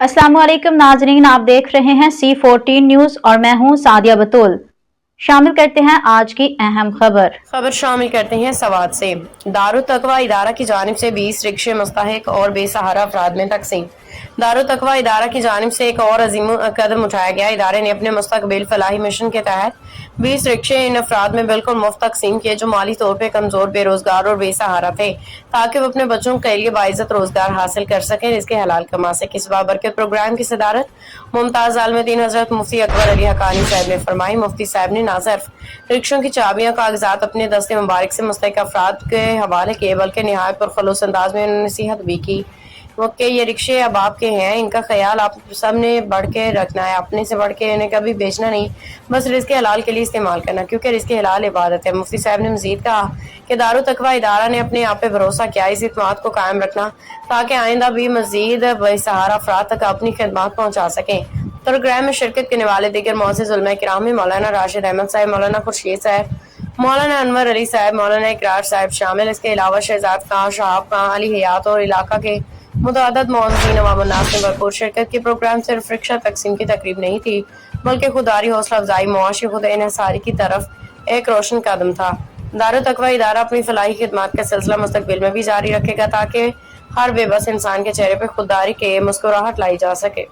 अस्सलाम वालेकुम नाजरीन, आप देख रहे हैं C14 न्यूज और मैं हूं सादिया बतूल। शामिल करते हैं आज की अहम खबर शामिल करते हैं सवाद से। दारुल तकवा इदारा की जानिब से 20 रिक्शे मुस्तहिक और बेसहारा अफराद में तकसीम। दारुल तकवा इदारा की जानिब से एक और अजीम कदम उठाया गया। इदारे ने अपने मुस्तकबिल फलाही मिशन के तहत 20 रिक्शे इन अफराद में बिल्कुल मुफ्त तकसीम किए जो माली तौर पर कमजोर, बेरोजगार और बेसहारा थे, ताकि वो अपने बच्चों के लिए बाइज्जत रोजगार हासिल कर सकें, इसके हलाल कमा सके। इस बाबरकत प्रोग्राम की सदारत मुमताज आलमदीन हजरत मुफ्ती अकबर अली हकानी साहब ने फरमाई। मुफ्ती साहब ने ना सिर्फ रिक्शों की चाबियां कागजात अपने दस्ते मुबारक से मुस्तहिक अफराद के हवाले किए, बल्कि नहायत पुरखलूस अंदाज में उन्होंने नसीहत भी की कि ये रिक्शे अब आपके हैं, इनका ख्याल आप सब ने बढ़ के रखना है, अपने से बढ़ के इन्हें कभी बेचना नहीं, बस रिज़्क़े हलाल के लिए इस्तेमाल करना, क्योंकि रिज़्क़े हलाल इबादत है। मुफ्ती साहब ने मज़ीद कहा कि दारुल तकवा इदारा ने अपने आप पे भरोसा किया, इस इत्मीनान को कायम रखना ताकि आइंदा भी मज़ीद बेसहारा अफराद तक अपनी खिदमत पहुँचा सकें। प्रोग्राम में शिरकत करने वाले दीगर मौजूद उलमा किराम में मौलाना राशिद अहमद साहब, मौलाना खुर्शीद साहब, मौलाना अनवर अली साहब, मौलाना इकरार साहब शामिल। इसके अलावा शहजाद खां, शहाब खां, अली हयात और इलाका के मुतअद्दिद मौज़ूदीन अवाम उन्नास ने भरपूर शिरकत की। प्रोग्राम सिर्फ रिक्शा तकसीम की तकरीब नहीं थी, बल्कि खुदारी, हौसला अफजाई, मुआशी खुद इन्हिसारी की तरफ एक रोशन कदम था। दारुल तकवा इदारा अपनी फलाही खिदमत का सिलसिला मुस्तकबिल में भी जारी रखेगा ताकि हर बेबस इंसान के चेहरे पर खुददारी के मुस्कुराहट लाई जा सके।